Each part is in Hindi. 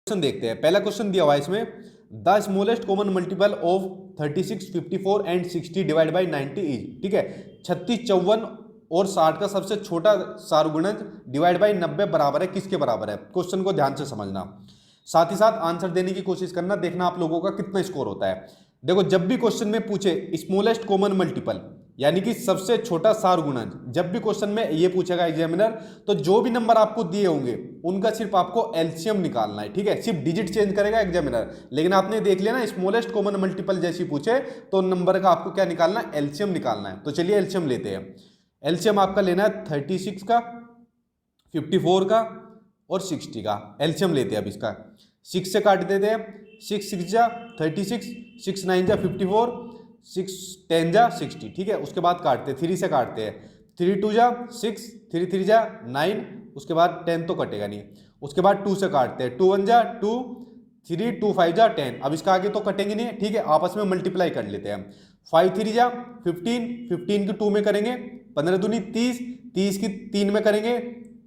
क्वेश्चन देखते हैं। पहला क्वेश्चन दिया हुआ है इसमें, the smallest common multiple of 36, 54 and 60 divide by 90 is, ठीक है, 36, 54 और 60 का सबसे छोटा सारगुणज डिवाइड बाई 90 बराबर है किसके बराबर है। क्वेश्चन को ध्यान से समझना, साथ ही साथ आंसर देने की कोशिश करना, देखना आप लोगों का कितना स्कोर होता है। देखो, जब भी क्वेश्चन में पूछे स्मॉलेस्ट कॉमन मल्टीपल यानी कि सबसे छोटा सारगुणज, जब भी क्वेश्चन में ये पूछेगा एग्जामिनर, तो जो भी नंबर आपको दिए होंगे उनका सिर्फ आपको एलसीएम निकालना है, ठीक है। सिर्फ डिजिट चेंज करेगा एग्जामिनर, लेकिन आपने देख लिया ना स्मॉलेस्ट कॉमन मल्टीपल जैसी पूछे तो नंबर का आपको क्या निकालना है, एलसीएम निकालना है। तो चलिए एलसीएम लेते हैं। एलसीएम आपका लेना है 36 का, 54 का और 60 का। एलसीएम लेते हैं अब इसका। 6 से काट देते हैं, 6 6 जा 36, 6 9 जा 54, 6 10 जा 60, ठीक है। उसके बाद काटते हैं, 3 से काटते हैं, 3 2 जा 6, 3 3 जा 9, उसके बाद 10 तो कटेगा नहीं। उसके बाद 2 से काटते हैं, 2 1 जा 2, 3 2 5 जा 10। अब इसका आगे तो कटेंगे नहीं, ठीक है, आपस में मल्टीप्लाई कर लेते हैं। 5 3 जा 15, 15 की 2 में करेंगे, 15 दूनी 30, 30 की 3 में करेंगे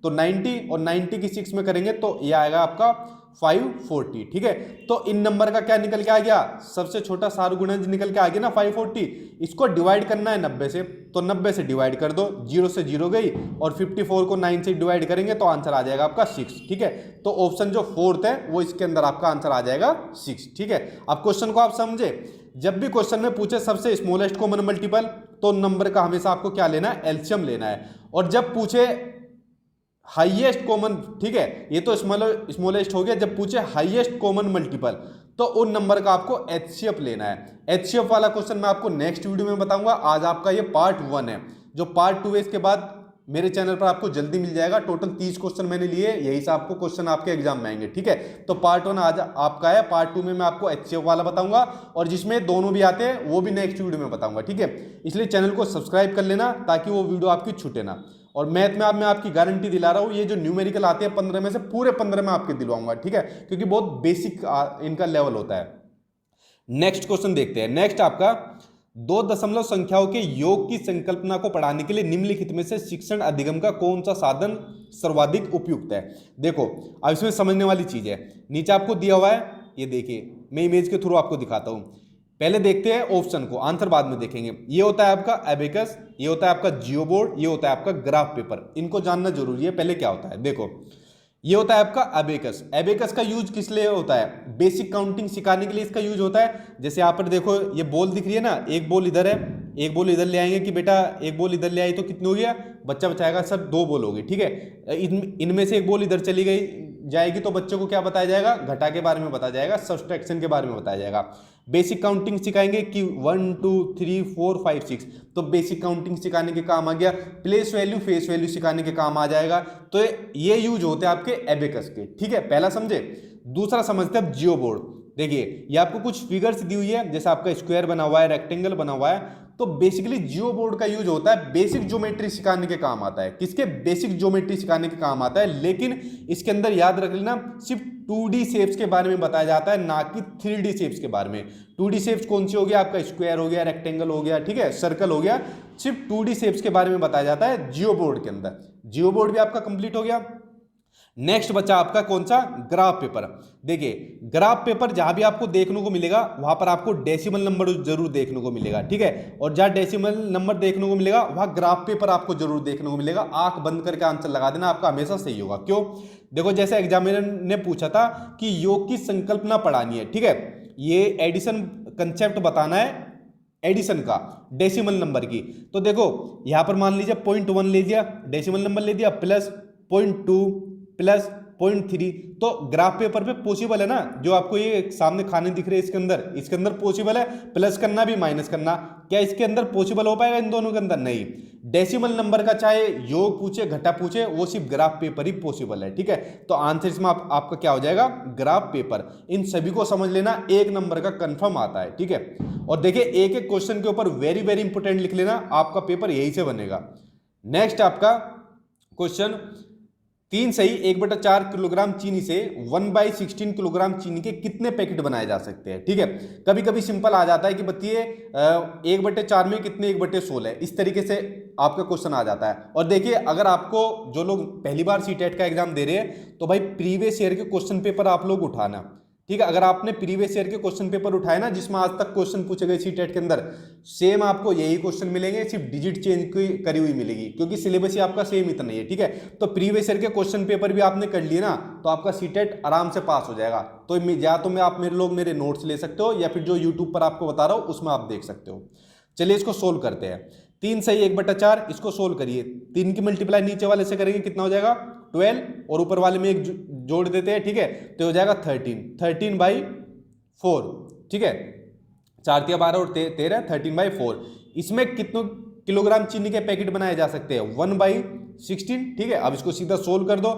तो 90, और 90 की 6 में करेंगे तो ये आएगा आपका 540, ठीक है। तो इन नंबर का क्या निकल के आ गया, सबसे छोटा सारगुणज निकल के आ गया ना 540। इसको डिवाइड करना है 90 से, तो 90 से डिवाइड कर दो, 0 से 0 गई, और 54 को 9 से डिवाइड करेंगे तो आंसर आ जाएगा आपका 6, ठीक है। तो ऑप्शन जो फोर्थ है वो इसके अंदर आपका आंसर आ जाएगा 6, ठीक है। अब क्वेश्चन को आप समझे, जब भी क्वेश्चन में पूछे सबसे स्मॉलेस्ट कॉमन मल्टीपल, तो नंबर का हमेशा आपको क्या लेना है, एलसीएम लेना है। और जब पूछे हाईएस्ट कॉमन, ठीक है, ये तो स्मॉलेस्ट हो गया, जब पूछे हाईएस्ट कॉमन मल्टीपल तो उन नंबर का आपको एचसीएफ लेना है। एचसीएफ वाला क्वेश्चन मैं आपको नेक्स्ट वीडियो में बताऊंगा। आज आपका ये पार्ट 1 है, जो पार्ट 2 है इसके बाद मेरे चैनल पर आपको जल्दी मिल जाएगा। टोटल 30 क्वेश्चन मैंने लिए, यही से आपको क्वेश्चन आपके एग्जाम में आएंगे, ठीक है। तो पार्ट 1 आज आपका है, पार्ट 2 में मैं आपको एचसीएफ वाला बताऊंगा, और जिसमें दोनों भी आते हैं वो भी नेक्स्ट वीडियो में बताऊंगा, ठीक है। इसलिए चैनल को सब्सक्राइब कर लेना ताकि वो वीडियो आपकी छूटे ना। और मैथ में मैं आपकी गारंटी दिला रहा हूँ, ये जो न्यूमेरिकल आते हैं 15 में से पूरे 15 में आपके दिलवाऊंगा, ठीक है, क्योंकि बहुत बेसिक इनका लेवल होता है। नेक्स्ट क्वेश्चन देखते हैं। नेक्स्ट आपका 2 दशमलव संख्याओं के योग की संकल्पना को पढ़ाने के लिए निम्नलिखित में से शिक्षण अधिगम का कौन सा साधन सर्वाधिक उपयुक्त है। देखो, अब इसमें समझने वाली चीज है, नीचे आपको दिया हुआ है, ये देखिए, मैं इमेज के थ्रू आपको दिखाता हूं। पहले देखते हैं ऑप्शन को, आंसर बाद में देखेंगे। ये होता है आपका एबेकस, ये होता है आपका जियो बोर्ड, ये होता है आपका ग्राफ पेपर। इनको जानना जरूरी है। पहले क्या होता है, देखो, ये होता है आपका एबेकस। एबेकस का यूज किस लिए होता है, बेसिक काउंटिंग सिखाने के लिए इसका यूज होता है। जैसे यहाँ पर देखो, ये बॉल दिख रही है ना, एक बॉल इधर है, एक बॉल इधर ले आएंगे कि बेटा एक बॉल इधर ले आई तो कितनी हो गया, बच्चा बचाएगा सर 2 बॉल होगी, ठीक है। इनमें से एक बॉल इधर चली गई जाएगी तो बच्चों को क्या बताया जाएगा, घटा के बारे में बताया जाएगा, सब्सट्रैक्शन के बारे में बताया जाएगा। बेसिक काउंटिंग सिखाएंगे कि 1 2 3 4 5 6, तो बेसिक काउंटिंग सिखाने के काम आ गया। प्लेस वैल्यू फेस वैल्यू सिखाने के काम आ जाएगा। तो ये यूज होते हैं आपके एबेकस के, ठीक है, पहला समझे। दूसरा समझते हैं अब जियो बोर्ड। देखिए, ये आपको कुछ फिगर्स दी हुई है, जैसे आपका स्क्वायर बना हुआ है, रेक्टेंगल बना हुआ है, तो बेसिकली जियो बोर्ड का यूज होता है बेसिक ज्योमेट्री सिखाने के काम आता है। किसके, बेसिक ज्योमेट्री सिखाने के काम आता है। लेकिन इसके अंदर याद रख लेना, सिर्फ 2D शेप्स के बारे में बताया जाता है, ना कि 3D शेप्स के बारे में। 2D शेप्स कौन सी हो गया, आपका स्क्वायर हो गया, रेक्टेंगल हो गया, ठीक है, सर्कल हो गया, सिर्फ 2D शेप्स के बारे में बताया जाता है जियो बोर्ड के अंदर। जियो बोर्ड भी आपका कंप्लीट हो गया। नेक्स्ट बचा आपका कौन सा, ग्राफ पेपर। देखिए, ग्राफ पेपर जहां भी आपको देखने को मिलेगा वहां पर आपको डेसिमल नंबर जरूर देखने को मिलेगा, ठीक है। और जहां डेसिमल नंबर देखने को मिलेगा वहां ग्राफ पेपर आपको जरूर देखने को मिलेगा। आंख बंद करके आंसर लगा देना, आपका हमेशा सही होगा। क्यों, देखो, जैसे एग्जामिनर ने पूछा था कि योग की संकल्पना पढ़ानी है, ठीक है, ये एडिशन कंसेप्ट बताना है, एडिशन का डेसिमल नंबर की। तो देखो, यहां पर मान लीजिए 0.1 ले दिया, डेसिमल नंबर ले दिया, प्लस 0.2 प्लस 0.3, तो ग्राफ पेपर पे पॉसिबल है ना, जो आपको ये सामने खाने दिख रहे हैं इसके अंदर पॉसिबल है प्लस करना भी माइनस करना। क्या इसके अंदर पॉसिबल हो पाएगा, इन दोनों के अंदर नहीं। डेसिमल नंबर का चाहे योग पूछे घटा पूछे, वो सिर्फ ग्राफ पेपर ही पॉसिबल है, ठीक है। तो आंसर इसमें आपका क्या हो जाएगा, ग्राफ पेपर। इन सभी को समझ लेना, 1 नंबर का कंफर्म आता है, ठीक है। और देखिए, एक एक क्वेश्चन के ऊपर वेरी वेरी इंपोर्टेंट लिख लेना, आपका पेपर यही से बनेगा। नेक्स्ट आपका क्वेश्चन 3 सही 1/4 किलोग्राम चीनी से 1/16 किलोग्राम चीनी के कितने पैकेट बनाए जा सकते हैं। ठीक है, कभी कभी सिंपल आ जाता है कि बताइए 1/4 में कितने 1/16 है, इस तरीके से आपका क्वेश्चन आ जाता है। और देखिए अगर आपको जो लोग पहली बार सीटेट का एग्जाम दे रहे हैं तो भाई प्रीवियस ईयर के क्वेश्चन पेपर आप लोग उठाना। ठीक है, अगर आपने प्रीवियस ईयर के क्वेश्चन पेपर उठाए ना जिसमें आज तक क्वेश्चन पूछे गए सीटेट के अंदर, सेम आपको यही क्वेश्चन मिलेंगे, सिर्फ डिजिट चेंज करी हुई मिलेगी क्योंकि सिलेबस ही आपका सेम इतना ही है। ठीक है, तो प्रीवियस ईयर के क्वेश्चन पेपर भी आपने कर लिए ना तो आपका सीटेट आराम से पास हो जाएगा। तो या तो मैं आप मेरे नोट्स ले सकते हो या फिर जो यूट्यूब पर आपको बता रहा हूँ उसमें आप देख सकते हो। चलिए इसको सोल्व करते हैं। 3 सही 1/4, इसको सोल्व करिए। 3 की मल्टीप्लाई नीचे वाले से करेंगे कितना हो जाएगा 12 और ऊपर वाले में एक जोड़ देते हैं। ठीक है, तो हो जाएगा 13/4। ठीक है, 4 तिया 12 और 13 13/4। इसमें कितने किलोग्राम चीनी के पैकेट बनाए जा सकते हैं 1/16। ठीक है, अब इसको सीधा सोल्व कर दो।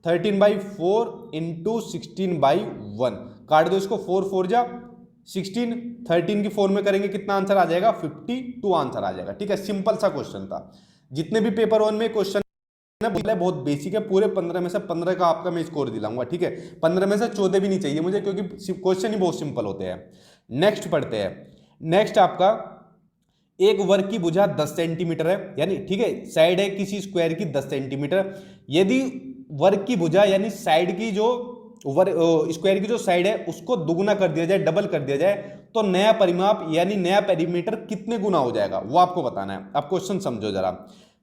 13/4 इंटू 16/1 काट दो इसको, 4 4 जा 16, 13 की 4 में करेंगे कितना आंसर आ जाएगा 52 आंसर आ जाएगा। ठीक है, सिंपल सा क्वेश्चन था। जितने भी पेपर 1 में क्वेश्चन बहुत बेसिक है, पूरे 15 में से 15 का आपका मैं स्कोर दिलाऊंगा। ठीक है, 15 में से 14 भी नहीं चाहिए मुझे क्योंकि क्वेश्चन ही बहुत सिंपल होते हैं। नेक्स्ट पढ़ते हैं। नेक्स्ट आपका एक वर्ग की भुजा 10 सेंटीमीटर है, यानी ठीक है साइड है किसी स्क्वायर की 10 सेंटीमीटर। यदि वर्ग की भुजा यानी साइड की जो स्क्वायर की जो साइड है उसको दुगुना कर दिया जाए, डबल कर दिया जाए, तो नया परिमाप यानी नया पेरीमीटर कितने गुना हो जाएगा वो आपको बताना है। अब क्वेश्चन समझो जरा।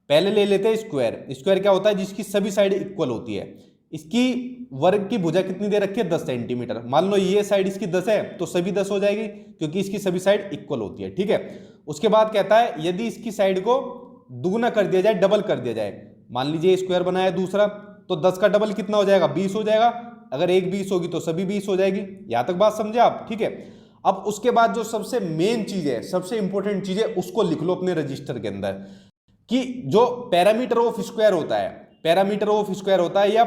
पहले ले लेते हैं स्क्वायर। स्क्वायर क्या होता है जिसकी सभी साइड इक्वल होती है। इसकी वर्ग की भुजा कितनी दे रखी है 10 सेंटीमीटर। मान लो ये साइड इसकी 10 है तो सभी 10 हो जाएगी क्योंकि इसकी सभी साइड इक्वल होती है। ठीक है, उसके बाद कहता है यदि इसकी साइड को दुगुना कर दिया जाए, डबल कर दिया जाए। मान लीजिए स्क्वायर बनाया दूसरा तो 10 का डबल कितना हो जाएगा 20 हो जाएगा। अगर एक 20 होगी तो सभी 20 हो जाएगी। यहां तक बात समझे आप। ठीक है, अब उसके बाद जो सबसे मेन चीज है, सबसे इंपॉर्टेंट चीज है, उसको लिख लो अपने रजिस्टर के अंदर कि जो पैरामीटर ऑफ स्क्वायर होता है, पैरामीटर ऑफ स्क्वायर होता है या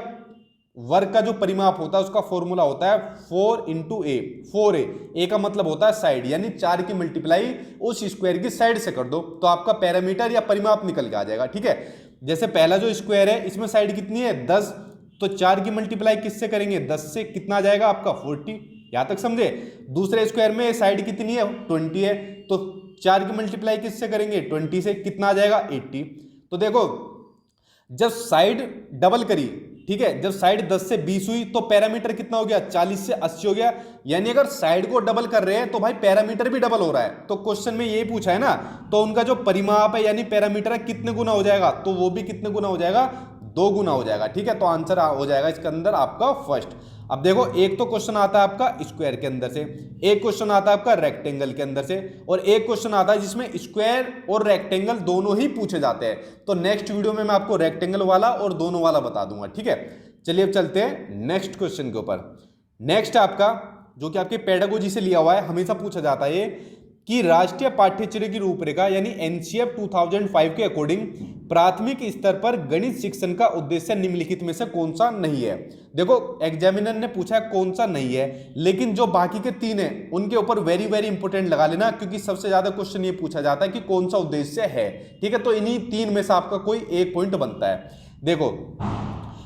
वर्ग का जो परिमाप होता है उसका फॉर्मूला होता है 4 इंटू ए। 4a, ए का मतलब होता है साइड, यानी 4 की मल्टीप्लाई उस स्क्वायर की साइड से कर दो तो आपका पैरामीटर या परिमाप निकल के आ जाएगा। ठीक है, जैसे पहला जो स्क्वायर है इसमें साइड कितनी है 10, तो 4 की मल्टीप्लाई किससे करेंगे 10 से, कितना आ जाएगा आपका 40। यहां तक समझे। दूसरे स्क्वायर में साइड कितनी है 20 है, तो 4 की मल्टीप्लाई किससे करेंगे 20 से, कितना आ जाएगा 80। तो देखो जब साइड डबल करी, ठीक है, जब साइड 10 से 20 हुई तो पैरामीटर कितना हो गया 40 से 80 हो गया। यानी अगर साइड को डबल कर रहे हैं तो भाई पैरामीटर भी डबल हो रहा है। तो क्वेश्चन में यही पूछा है ना, तो उनका जो परिमाप है यानी पैरामीटर है कितने गुना हो जाएगा, तो वो भी कितने गुना हो जाएगा 2 गुना हो जाएगा। ठीक है, तो आंसर हो जाएगा इसके अंदर आपका फर्स्ट। अब देखो एक तो क्वेश्चन आता है आपका स्क्वायर के अंदर से, एक क्वेश्चन आता है आपका रेक्टेंगल के अंदर से, और एक क्वेश्चन आता है जिसमें स्क्वायर और रेक्टेंगल दोनों ही पूछे जाते हैं। तो नेक्स्ट वीडियो में मैं आपको रेक्टेंगल वाला और दोनों वाला बता दूंगा। ठीक है, चलिए अब चलते हैं नेक्स्ट क्वेश्चन के ऊपर। नेक्स्ट आपका जो कि आपके पेडागोजी से लिया हुआ है, हमेशा पूछा जाता है कि राष्ट्रीय पाठ्यचर्या की रूपरेखा यानी एनसीएफ 2005 के अकॉर्डिंग प्राथमिक स्तर पर गणित शिक्षण का उद्देश्य निम्नलिखित में से कौन सा नहीं है। देखो एग्जामिनर ने पूछा है कौन सा नहीं है, लेकिन जो बाकी के 3 हैं उनके ऊपर वेरी वेरी इंपॉर्टेंट लगा लेना क्योंकि सबसे ज्यादा क्वेश्चन ये पूछा जाता है कि कौन सा उद्देश्य है। ठीक है, तो इन्हीं 3 में से आपका कोई एक पॉइंट बनता है। देखो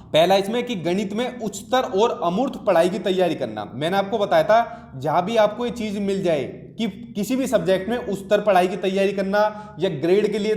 पहला इसमें कि गणित में उच्चतर और अमूर्त पढ़ाई की तैयारी करना। मैंने आपको बताया था जहां भी आपको ये चीज मिल जाए कि किसी भी सब्जेक्ट में उच्चतर पढ़ाई की तैयारी करना या ग्रेड के लिए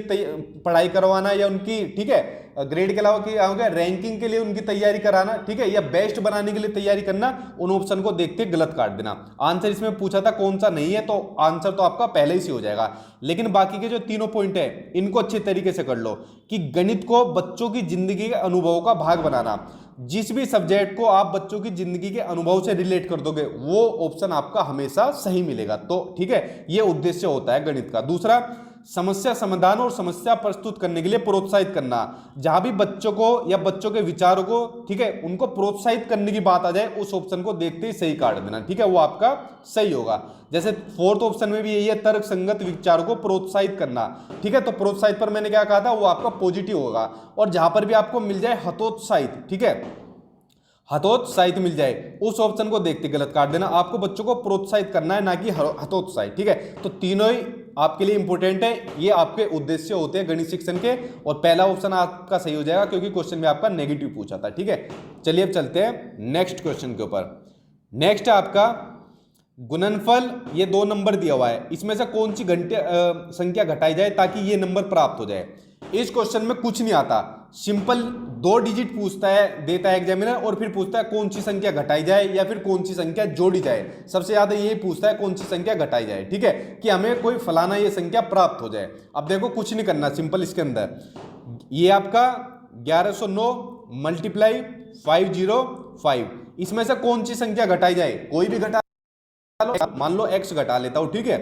पढ़ाई करवाना या उनकी, ठीक है, ग्रेड के अलावा क्या हो गया रैंकिंग के लिए उनकी तैयारी कराना, ठीक है, या बेस्ट बनाने के लिए तैयारी करना, उन ऑप्शन को देखते गलत काट देना। आंसर इसमें पूछा था कौन सा नहीं है, तो आंसर तो आपका पहले ही से हो जाएगा। लेकिन बाकी के जो तीनों पॉइंट है इनको अच्छे तरीके से कर लो कि गणित को बच्चों की जिंदगी के अनुभवों का भाग बनाना। जिस भी सब्जेक्ट को आप बच्चों की जिंदगी के अनुभव से रिलेट कर दोगे वो ऑप्शन आपका हमेशा सही मिलेगा। तो ठीक है, ये उद्देश्य होता है गणित का। दूसरा, समस्या समाधान और समस्या प्रस्तुत करने के लिए प्रोत्साहित करना। जहां भी बच्चों को या बच्चों के विचारों को, ठीक है, उनको प्रोत्साहित करने की बात आ जाए उस ऑप्शन को देखते ही सही काट देना। ठीक है, वो आपका सही होगा। जैसे 4th ऑप्शन में भी यही है, तर्क संगत विचारों को प्रोत्साहित करना। ठीक है, तो प्रोत्साहित पर मैंने क्या कहा था, वो आपका पॉजिटिव होगा। और जहां पर भी आपको मिल जाए हतोत्साहित, ठीक है, हतोत्साहित मिल जाए उस ऑप्शन को देखते गलत काट देना। आपको बच्चों को प्रोत्साहित करना है ना कि हतोत्साहित। ठीक है, तो तीनों ही आपके लिए इंपॉर्टेंट है, ये आपके उद्देश्य होते हैं गणित सेक्शन के, और पहला ऑप्शन आपका सही हो जाएगा क्योंकि क्वेश्चन में आपका नेगेटिव पूछा था। ठीक है, चलिए अब चलते हैं नेक्स्ट क्वेश्चन के ऊपर। नेक्स्ट है आपका गुणनफल, ये 2 नंबर दिया हुआ है, इसमें से कौन सी संख्या घटाई जाए ताकि ये नंबर प्राप्त हो जाए। इस क्वेश्चन में कुछ नहीं आता, सिंपल 2 डिजिट पूछता है, देता है एग्जामिनर, और फिर पूछता है कौन सी संख्या घटाई जाए या फिर कौन सी संख्या जोड़ी जाए। सबसे ज्यादा यही पूछता है कौन सी संख्या घटाई जाए। ठीक है, कि हमें कोई फलाना ये संख्या प्राप्त हो जाए। अब देखो कुछ नहीं करना, सिंपल इसके अंदर ये आपका 1109 मल्टीप्लाई 505, इसमें से कौन सी संख्या घटाई जाए, कोई भी घटा लो, मान लो x घटा लेता हूं। ठीक है,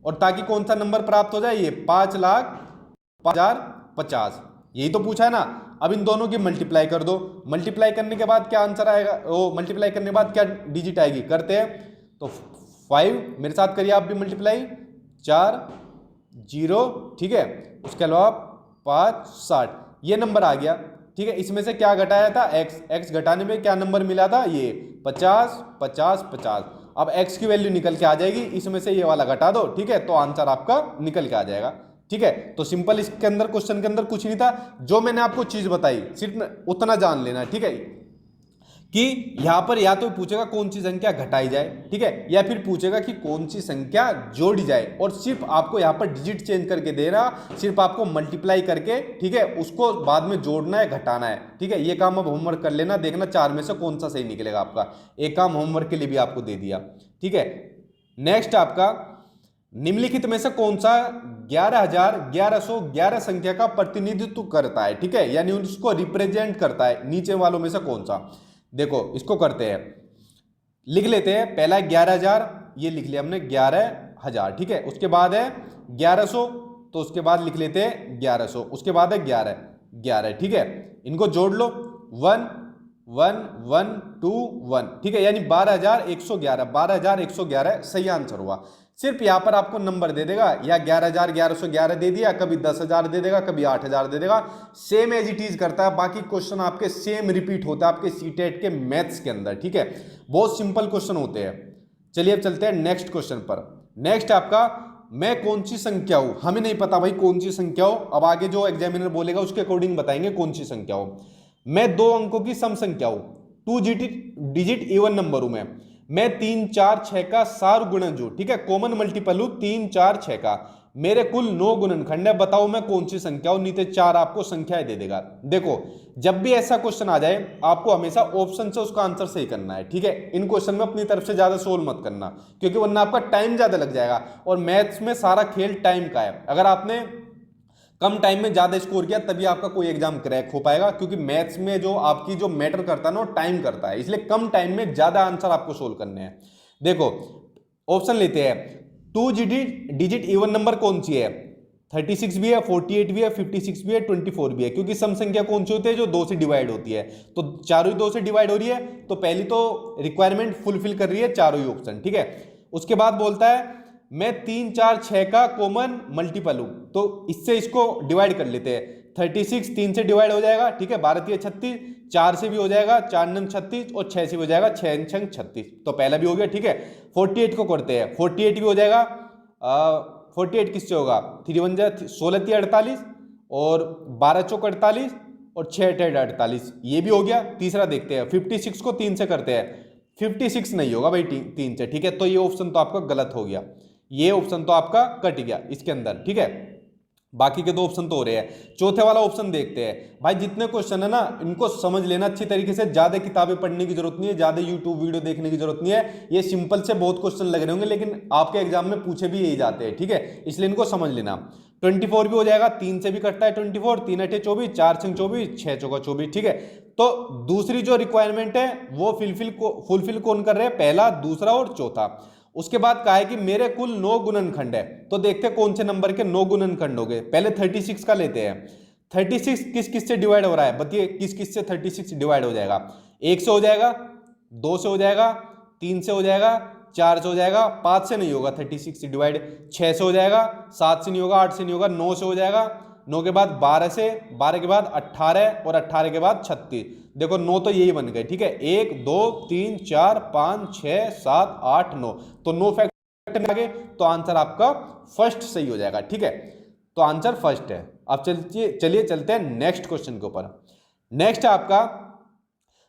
और ताकि कौन सा नंबर प्राप्त हो जाए, ये 5,05,050, यही तो पूछा है ना। अब इन दोनों की मल्टीप्लाई कर दो, मल्टीप्लाई करने के बाद क्या आंसर आएगा, वो मल्टीप्लाई करने के बाद क्या डिजिट आएगी, करते हैं तो 5, मेरे साथ करिए आप भी मल्टीप्लाई, 4 0, ठीक है, उसके अलावा 5 60, ये नंबर आ गया। ठीक है, इसमें से क्या घटाया था, x घटाने में क्या नंबर मिला था, ये 50 50 50। अब x की वैल्यू निकल के आ जाएगी, इसमें से ये वाला घटा दो। ठीक है, तो आंसर आपका निकल के आ जाएगा। ठीक है, तो सिंपल इसके अंदर क्वेश्चन के अंदर कुछ नहीं था, जो मैंने आपको चीज बताई सिर्फ उतना जान लेना। ठीक है, कि यहां पर या तो पूछेगा कौन सी संख्या घटाई जाए, ठीक है, या फिर पूछेगा कि कौन सी संख्या जोड़ी जाए, और सिर्फ आपको यहां पर डिजिट चेंज करके दे रहा, सिर्फ आपको मल्टीप्लाई करके, ठीक है, उसको बाद में जोड़ना है घटाना है। ठीक है, ये काम अब होमवर्क कर लेना, देखना 4 में से कौन सा सही निकलेगा आपका। एक काम होमवर्क के लिए भी आपको दे दिया। ठीक है, नेक्स्ट आपका निम्नलिखित में से कौन सा 11,1111 संख्या का प्रतिनिधित्व करता है। ठीक है, यानी उसको रिप्रेजेंट करता है, नीचे वालों में से कौन सा। देखो इसको करते हैं, लिख लेते हैं। पहला 11,000, ये लिख लिया हमने 11,000। ठीक है, उसके बाद है 1100, तो उसके बाद लिख लेते हैं 1100, उसके बाद है 11,11। ठीक है, इनको जोड़ लो, 1 1 1 2 1। ठीक है, यानी 12,111, 12,111 सही आंसर हुआ। सिर्फ यहां पर आपको नंबर दे देगा, या 11,1111 दे दिया, कभी 10,000 दे देगा, कभी 8,000 दे देगा, सेम एज इट इज करता है। बाकी क्वेश्चन आपके सेम रिपीट होता है आपके सीटेट के मैथ्स के अंदर। ठीक है, बहुत सिंपल क्वेश्चन होते हैं। चलिए अब चलते हैं नेक्स्ट क्वेश्चन पर। नेक्स्ट आपका मैं कौन सी संख्या हूं, हमें नहीं पता भाई कौन सी संख्या हो, अब आगे जो एग्जामिनर बोलेगा उसके अकॉर्डिंग बताएंगे कौन सी संख्या हो। मैं 2 अंकों की सम संख्या हूं, 2 डिजिट इवन नंबर हूं मैं 3 4 6 का सार गुणज हूं। ठीक है, कॉमन मल्टीपल हूं 3 4 6 का, मेरे कुल 9 गुणनखंड है, बताओ मैं कौन सी संख्या हूं। नीचे 4 आपको संख्याएं दे देगा। देखो जब भी ऐसा क्वेश्चन आ जाए, आपको हमेशा ऑप्शन से उसका आंसर सही करना है। ठीक है, इन क्वेश्चन में अपनी तरफ से ज्यादा सोल्व मत करना, क्योंकि वरना आपका टाइम ज्यादा लग जाएगा, और मैथ्स में सारा खेल टाइम का है। अगर आपने कम टाइम में ज्यादा स्कोर किया तभी आपका कोई एग्जाम क्रैक हो पाएगा, क्योंकि मैथ्स में जो आपकी जो मैटर करता है ना, वो टाइम करता है, इसलिए कम टाइम में ज्यादा आंसर आपको सोल्व करने हैं। देखो ऑप्शन लेते हैं, 2 डिजिट इवन नंबर कौन सी है, 36 भी है, 48 भी है, 56 भी है, 24 भी है, क्योंकि सम संख्या कौन सी होती है, जो 2 से डिवाइड होती है, तो चारों ही 2 से डिवाइड हो रही है, तो पहली तो रिक्वायरमेंट फुलफिल कर रही है चारों ही ऑप्शन। ठीक है, उसके बाद बोलता है मैं 3 4 6 का कॉमन मल्टीपल हूं, तो इससे इसको डिवाइड कर लेते हैं। 36 3 से डिवाइड हो जाएगा, ठीक है, 12 36, 4 से भी हो जाएगा, 4 9 36, और 6 से भी हो जाएगा, 6 6 36, तो पहला भी हो गया। ठीक है, 48 को करते हैं, 48 भी हो जाएगा। 48 किससे होगा, 3 1 16 48, और 12 चौक 48, और 6 8 48, ये भी हो गया। तीसरा देखते हैं, 56 को 3 से करते हैं, 56 नहीं होगा भाई 3 से। ठीक है, तो ये ऑप्शन तो आपका गलत हो गया, ये ऑप्शन तो आपका कट गया इसके अंदर। ठीक है, बाकी के 2 ऑप्शन तो हो रहे हैं। चौथे वाला ऑप्शन देखते हैं। भाई जितने क्वेश्चन है ना, इनको समझ लेना अच्छी तरीके से, ज्यादा किताबें पढ़ने की जरूरत नहीं है, ज्यादा यूट्यूब वीडियो देखने की जरूरत नहीं है। ये सिंपल से बहुत क्वेश्चन लग रहे होंगे, लेकिन आपके एग्जाम में पूछे भी यही जाते हैं। ठीक है, इसलिए इनको समझ लेना। 24 भी हो जाएगा, 3 से भी कटता है 24, 3 8 24, 4 6 24, 6 चौका 24। ठीक है, तो दूसरी जो रिक्वायरमेंट है वो फुलफिल कौन कर रहे हैं, पहला, दूसरा और चौथा। उसके बाद कहा है कि मेरे कुल 9 गुणनखंड है, तो देखते हैं कौन से नंबर के 9 गुणनखंड हो गए। पहले 36 का लेते हैं। 36 किस किस से डिवाइड हो रहा है, बताइए किस किस से 36 डिवाइड हो जाएगा। 1 से हो जाएगा, 2 से हो जाएगा, 3 से हो जाएगा, 4 से हो जाएगा, 5 से नहीं होगा 36 डिवाइड, 6 से हो जाएगा, 7 से नहीं होगा, 8 से नहीं होगा, 9 से हो जाएगा, 9 के बाद 12 से, 12 के बाद 18, और 18 के बाद 36। देखो 9 तो यही बन गए। ठीक है, 1 2 3 4 5 6 7 8 9, तो 9 फैक्टर आगे, तो आंसर आपका फर्स्ट सही हो जाएगा। ठीक है, तो आंसर फर्स्ट है। अब चलिए चलते हैं नेक्स्ट क्वेश्चन के ऊपर। नेक्स्ट है आपका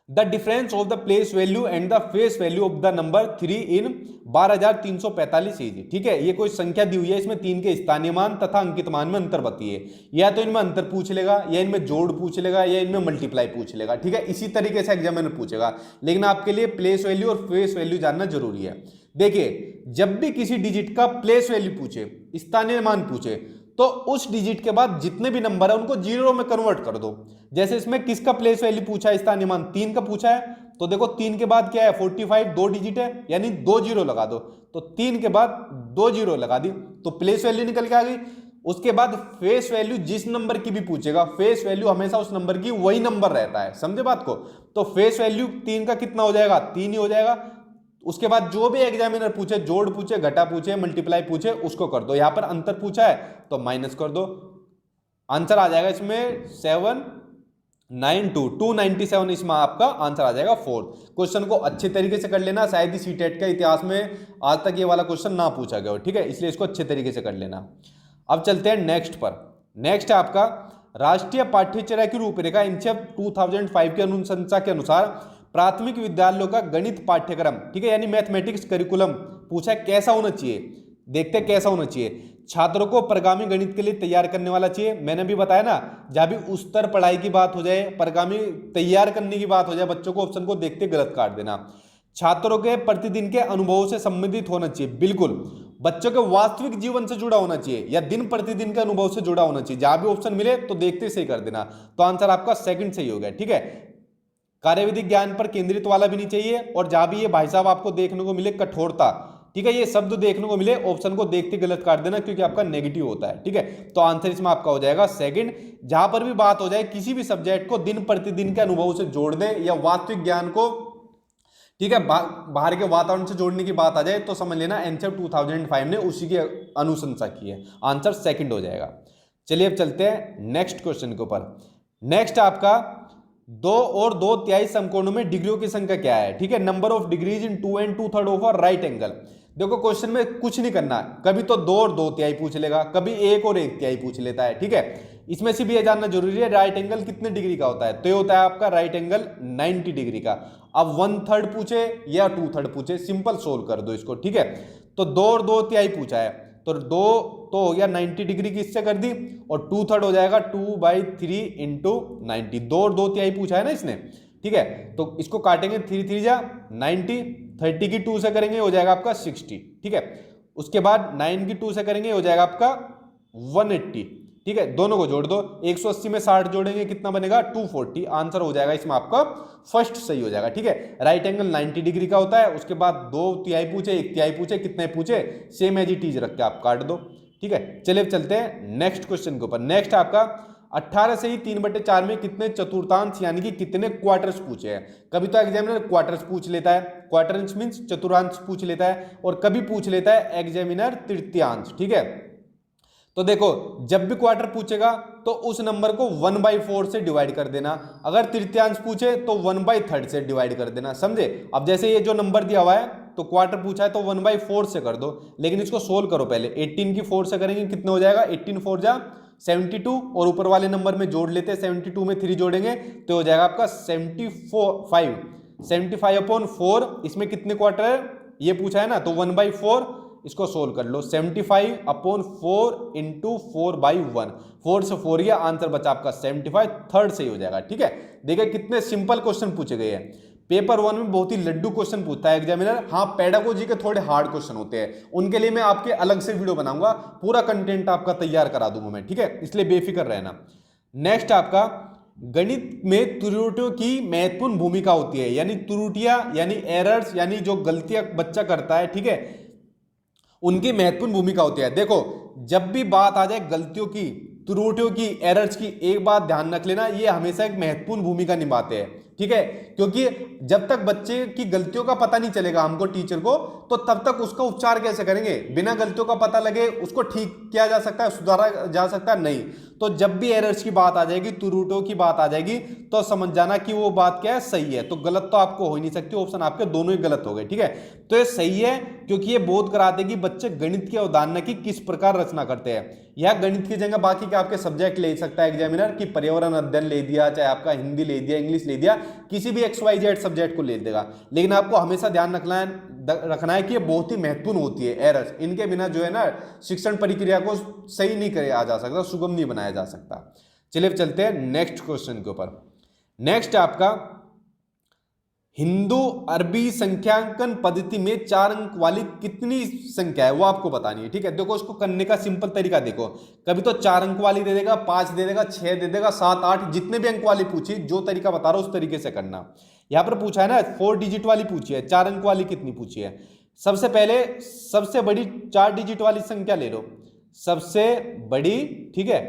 the difference of the place value and the face value of the number 3 in 12,345 is. ठीक है, ये कोई संख्या दी हुई है, इसमें 3 के स्थानीय मान तथा अंकित मान में अंतर बताइए। या तो इनमें अंतर पूछ लेगा, या इनमें जोड़ पूछ लेगा, या इनमें मल्टीप्लाई पूछ लेगा। ठीक है, इसी तरीके से एग्जामिनर पूछेगा, लेकिन आपके लिए प्लेस वैल्यू और फेस वैल्यू जानना जरूरी है। देखिए, जब भी किसी डिजिट का प्लेस वैल्यू पूछे, स्थानीय मान पूछे, तो उस डिजिट के बाद जितने भी नंबर है उनको जीरो में कन्वर्ट कर दो। जैसे इसमें किसका प्लेस वैल्यू पूछा है, स्थानीय मान 3 का पूछा है, तो देखो 3 के बाद क्या है 45, 2 डिजिट है, यानी 2 जीरो लगा दो। तो 3 के बाद 2 जीरो लगा दी, तो प्लेस वैल्यू निकल के आ गई। उसके बाद फेस वैल्यू जिस नंबर की भी पूछेगा, फेस वैल्यू हमेशा उस नंबर की वही नंबर रहता है, समझे बात को। तो फेस वैल्यू 3 का कितना हो जाएगा, 3 ही हो जाएगा। उसके बाद जो भी एग्जामिनर पूछे, जोड़ पूछे, घटा पूछे, मल्टीप्लाई पूछे, उसको कर दो। यहां पर अंतर पूछा है तो माइनस कर दो, आंसर आ जाएगा इसमें 792, 297 इसमें आपका आंसर आ जाएगा 4। क्वेश्चन को अच्छे तरीके से कर लेना, शायद ही सीटेट का इतिहास में आज तक ये वाला क्वेश्चन ना पूछा गया हो। ठीक है, इसलिए इसको अच्छे तरीके से कर लेना। अब चलते हैं नेक्स्ट पर। नेक्स्ट है आपका राष्ट्रीय पाठ्यचर्या की रूपरेखा इंचेप 2005 की अनुशंसा के अनुसार प्राथमिक विद्यालयों का गणित पाठ्यक्रम, ठीक है, यानी मैथमेटिक्स करिकुलम पूछा है कैसा होना चाहिए। देखते हैं कैसा होना चाहिए। छात्रों को परगामी गणित के लिए तैयार करने वाला चाहिए। मैंने भी बताया ना, जहां भी उच्चतर पढ़ाई की बात हो जाए, परगामी तैयार करने की बात हो जाए, बच्चों को ऑप्शन को देखते गलत काट देना। छात्रों के प्रतिदिन के अनुभवों से संबंधित होना चाहिए, बिल्कुल। बच्चों के वास्तविक जीवन से जुड़ा होना चाहिए, या दिन प्रतिदिन के अनुभव से जुड़ा होना चाहिए। जहां भी ऑप्शन मिले तो देखते सही कर देना। तो आंसर आपका सेकंड सही हो गया। ठीक है, कार्यविधिक ज्ञान पर केंद्रित वाला भी नहीं चाहिए, और जहां भी ये भाई साहब आपको देखने को मिले कठोरता, ठीक है, ये शब्द देखने को मिले, ऑप्शन को देखते गलत काट देना, क्योंकि आपका नेगेटिव होता है। ठीक है, तो आंसर इसमें आपका हो जाएगा सेकंड। जहां पर भी बात हो जाए किसी भी सब्जेक्ट को दिन प्रतिदिन के अनुभव से जोड़ दे, या वास्तविक ज्ञान को, ठीक है, बाहर के वातावरण से जोड़ने की बात आ जाए, तो समझ लेना एनसीईआरटी 2005 ने उसी की अनुशंसा की है। आंसर सेकंड हो जाएगा। चलिए अब चलते हैं नेक्स्ट क्वेश्चन के ऊपर। नेक्स्ट आपका 2 और 2/3 समकोणों में डिग्रियों की संख्या क्या है। ठीक है, number of degrees in 2 and 2/3 of a right angle. देखो क्वेश्चन में कुछ नहीं करना, कभी तो 2 और 2/3 पूछ लेगा, कभी 1 और 1/3 पूछ लेता है। ठीक है, इसमें से भी यह जानना जरूरी है राइट एंगल कितने डिग्री का होता है। तो ये होता है आपका राइट एंगल 90 डिग्री का। अब 1/3 पूछे या 2/3 पूछे, सिंपल सोल्व कर दो इसको। ठीक है, तो 2 और 2/3 पूछा है, तो 2 तो हो गया 90 डिग्री की, इससे कर दी, और 2/3 हो जाएगा 2/3 इंटू 90। 2 और 2/3 पूछा है ना इसने। ठीक है, तो इसको काटेंगे 3 3 जा 90, 30 की 2 से करेंगे हो जाएगा आपका 60। ठीक है, उसके बाद 9 की 2 से करेंगे हो जाएगा आपका 180। ठीक है, दोनों को जोड़ दो, 180 में 60 जोड़ेंगे कितना बनेगा 240। आंसर हो जाएगा इसमें आपका फर्स्ट सही हो जाएगा। ठीक है, राइट एंगल 90 डिग्री का होता है। उसके बाद 2/3 पूछे, 1/3 पूछे, कितने पूछे, सेम एज इट इज रख के आप काट दो। ठीक है, चलिए चलते हैं नेक्स्ट क्वेश्चन के ऊपर। नेक्स्ट आपका 18 से ही 3/4 में कितने चतुर्थांश यानी कि कितने क्वार्टर्स पूछे हैं। कभी तो एग्जामिनर क्वार्टर्स पूछ लेता है, क्वार्टर्स मींस चतुर्थांश पूछ लेता है, और कभी पूछ लेता है एग्जामिनर तृतीयांश। ठीक है, तो देखो जब भी क्वार्टर पूछेगा तो उस नंबर को 1/4 से डिवाइड कर देना। अगर तृतीयांश पूछे तो 1/3 से डिवाइड कर देना, समझे। अब जैसे ये जो नंबर दिया हुआ है, तो क्वार्टर पूछा है तो 1/4 से कर दो, लेकिन इसको सोल्व करो पहले। 18 की 4 से करेंगे कितने हो जाएगा, 18 4 जा 72, और ऊपर वाले नंबर में जोड़ लेते हैं, 72 में 3 जोड़ेंगे तो हो जाएगा आपका 75/4। इसमें कितने क्वार्टर है ये पूछा है ना, तो 1/4, इसको सोल्व कर लो। 75/4 इंटू 4/1, 4 से 4 गया, आंसर बचा आपका 75, थर्ड सही हो जाएगा। ठीक है, देखिए कितने सिंपल क्वेश्चन पूछे गए हैं। पेपर 1 में बहुत ही लड्डू क्वेश्चन पूछता है एग्जामिनर। हाँ, पेडागोजी के थोड़े हार्ड क्वेश्चन होते हैं, उनके लिए मैं आपके अलग से वीडियो बनाऊंगा, पूरा कंटेंट आपका तैयार करा दूंगा मैं। ठीक है, इसलिए बेफिक्र रहना। नेक्स्ट आपका गणित में त्रुटियों की महत्वपूर्ण भूमिका होती है, यानी त्रुटियां यानी एरर्स, यानी जो गलतियां बच्चा करता है, ठीक है, उनकी महत्वपूर्ण भूमिका होती है। देखो जब भी बात आ जाए गलतियों की, त्रुटियों की, एरर्स की, एक बात ध्यान रख लेना, ये हमेशा एक महत्वपूर्ण भूमिका निभाते हैं। ठीक है, क्योंकि जब तक बच्चे की गलतियों का पता नहीं चलेगा हमको टीचर को, तो तब तक उसका उपचार कैसे करेंगे? बिना गलतियों का पता लगे उसको ठीक किया जा सकता है, सुधारा जा सकता है? नहीं। तो जब भी एरर्स की बात आ जाएगी, त्रुटियों की बात आ जाएगी, तो समझ जाना कि वो बात क्या है, सही है। तो गलत तो आपको हो ही नहीं सकती, ऑप्शन आपके दोनों ही गलत हो गए, ठीक है। तो ये सही है, क्योंकि ये बोध कराते कि बच्चे गणित की अवधारणा की किस प्रकार रचना करते हैं। यह गणित की जगह बाकी के आपके सब्जेक्ट ले सकता है एग्जामिनर, कि पर्यावरण अध्ययन ले दिया, चाहे आपका हिंदी ले दिया, इंग्लिश ले दिया, किसी भी XYZ सब्जेक्ट को ले देगा। लेकिन आपको हमेशा ध्यान रखना है कि ये बहुत ही महत्वपूर्ण होती है एरर्स। इनके बिना जो है ना शिक्षण प्रक्रिया को सही नहीं किया जा सकता, सुगम नहीं बनाया जा सकता। चलिए चलते हैं नेक्स्ट क्वेश्चन के ऊपर। नेक्स्ट आपका हिंदू अरबी संख्यांकन पद्धति में 4 अंक वाली कितनी संख्या है वो आपको बतानी है, ठीक है। देखो इसको करने का सिंपल तरीका देखो, कभी तो 4 अंक वाली दे देगा, 5 दे देगा, 6 दे देगा, 7 8 जितने भी अंक वाली पूछी, जो तरीका बता रहा हूं उस तरीके से करना। यहां पर पूछा है ना 4 डिजिट वाली पूछी है, 4 अंक वाली कितनी पूछी है। सबसे पहले सबसे बड़ी 4 डिजिट वाली संख्या ले लो, सबसे बड़ी, ठीक है,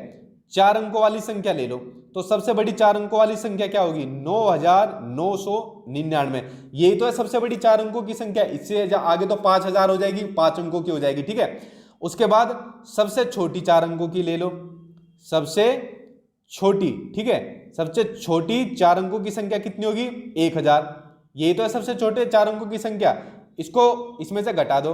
4 अंकों वाली संख्या ले लो। तो सबसे बड़ी 4 अंकों वाली संख्या क्या होगी? 9999। यही तो है सबसे बड़ी 4 अंकों की संख्या। इससे आगे तो 5000 हो जाएगी, 5 अंकों की हो जाएगी, ठीक है। उसके बाद सबसे छोटी 4 अंकों की ले लो, सबसे छोटी, ठीक है, सबसे छोटी 4 अंकों की संख्या कितनी होगी? 1000। यही तो है सबसे छोटे 4 अंकों की संख्या। इसको इसमें से घटा दो,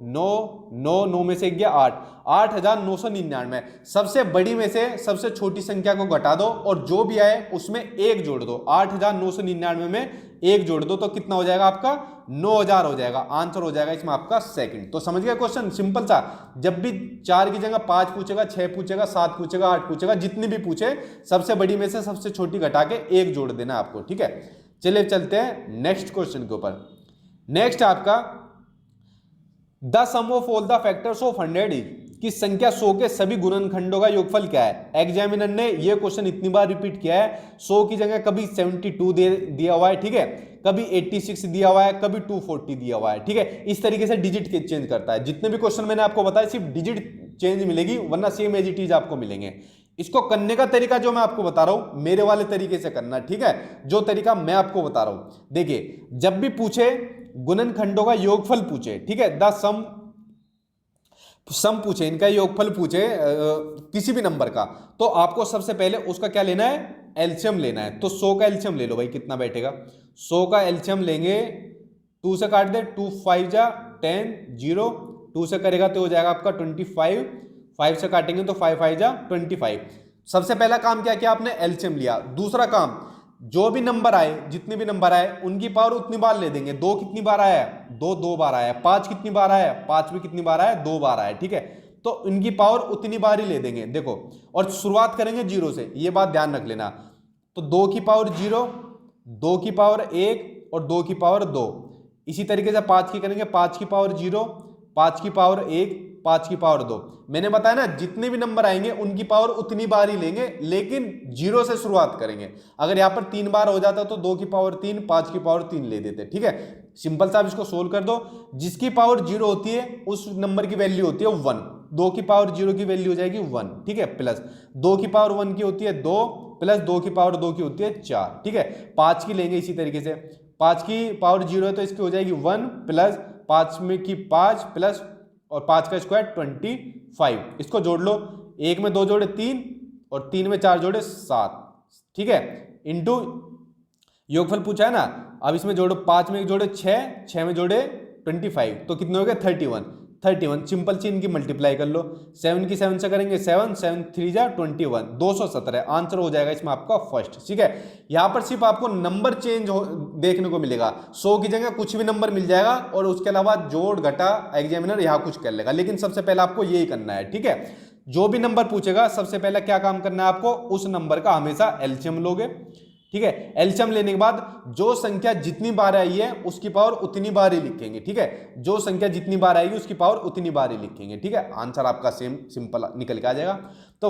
9 में से गया 8, 8999। सबसे बड़ी में से सबसे छोटी संख्या को घटा दो और जो भी आए उसमें 1 जोड़ दो। 8999 में 1 जोड़ दो तो कितना हो जाएगा आपका? 9000 हो जाएगा। आंसर हो जाएगा इसमें आपका सेकंड। तो समझ गया क्वेश्चन, सिंपल सा। जब भी 4 की जगह 5 पूछेगा, 6 पूछेगा, 7 पूछेगा, 8 पूछेगा, जितनी भी पूछे सबसे बड़ी में से सबसे छोटी घटा के 1 जोड़ देना आपको, ठीक है। चलिए चलते हैं नेक्स्ट क्वेश्चन के ऊपर। नेक्स्ट आपका the sum of all the factors of 100 is, कि संख्या 100 के सभी गुणनखंडों का योगफल क्या है। एग्जामिनर ने ये क्वेश्चन इतनी बार रिपीट किया है, 100 की जगह कभी 72 दिया हुआ है, ठीक है, कभी 86 दिया हुआ है, कभी 240 दिया हुआ है, ठीक है। इस तरीके से डिजिट चेंज करता है। जितने भी क्वेश्चन मैंने आपको बताया सिर्फ डिजिट चेंज मिलेगी, वरना सेम एज इट इज आपको मिलेंगे। इसको करने का तरीका जो मैं आपको बता रहा हूं मेरे वाले तरीके से करना, ठीक है, जो तरीका मैं आपको बता रहा हूं। देखिए जब भी पूछे गुणनखंडों का योगफल पूछे, ठीक है, द सम पूछे, इनका योगफल पूछे किसी भी नंबर का, तो आपको सबसे पहले उसका क्या लेना है? एलसीएम लेना है। तो 100 का एलसीएम ले लो भाई, कितना बैठेगा? 100 का एलसीएम लेंगे, 2 से काट दे, 2 5 जा 10, 0, 2 से करेगा तो हो जाएगा आपका 25, 5 से काटेंगे तो 5 5 जा 25। सबसे पहला काम क्या किया आपने? एलसीएम लिया। दूसरा काम, जो भी नंबर आए, जितने भी नंबर आए उनकी पावर उतनी बार ले देंगे। 2 कितनी बार आया है? 2 बार आया है। 5 कितनी बार आया है? 5 भी कितनी बार आया है? 2 बार आया है, ठीक है। तो इनकी पावर उतनी बार ही ले देंगे, देखो। और शुरुआत करेंगे 0 से, ये बात ध्यान रख लेना। तो 2 की पावर 0, 2 की पावर 1 और 2 की पावर 2। इसी तरीके से 5 की करेंगे, 5 की पावर 0, 5 की पावर 1, 5 की पावर 2। मैंने बताया ना जितने भी नंबर आएंगे उनकी पावर उतनी बार ही लेंगे, लेकिन 0 से शुरुआत करेंगे। अगर यहां पर 3 बार हो जाता तो 2 की पावर 3, 5 की पावर 3 ले देते, ठीक है। सिंपल सा, आप इसको सोल्व कर दो। जिसकी पावर 0 होती है उस नंबर की वैल्यू होती है 1। 2 की पावर 0 की वैल्यू हो जाएगी 1, ठीक है, प्लस 2 की पावर 1 की होती है 2, प्लस 2 की पावर 2 की होती है 4, ठीक है। 5 की लेंगे इसी तरीके से, 5 की पावर 0 है तो इसकी हो जाएगी 1, प्लस 5 में की 5, प्लस और 5 का स्क्वायर 25। इसको जोड़ लो, 1 में 2 जोड़े 3 और 3 में 4 जोड़े 7, ठीक है, इंटू योगफल पूछा है ना। अब इसमें जोड़ो, 5 में जोड़े 6, 6 में जोड़े 25, तो कितने हो गए? 31। सिंपल सी इनकी मल्टीप्लाई कर लो। 7 की 7 से करेंगे 7, 7 3 जा 21, 217। आंसर हो जाएगा इसमें आपका फर्स्ट, ठीक है। यहां पर सिर्फ आपको नंबर चेंज देखने को मिलेगा। 100 की जगह कुछ भी नंबर मिल जाएगा और उसके अलावा जोड़ घटा एग्जामिनर यहां कुछ कर लेगा, लेकिन सबसे पहले आपको यही करना है, ठीक है। जो भी नंबर पूछेगा सबसे पहले क्या काम करना है आपको? उस नंबर का हमेशा एलसीएम लोगे, ठीक है। एलसीएम लेने के बाद जो संख्या जितनी बार आई है उसकी पावर उतनी बार ही लिखेंगे, ठीक है। जो संख्या जितनी बार आएगी उसकी पावर उतनी बार ही लिखेंगे, ठीक है। आंसर आपका सेम सिंपल निकल के आ जाएगा। तो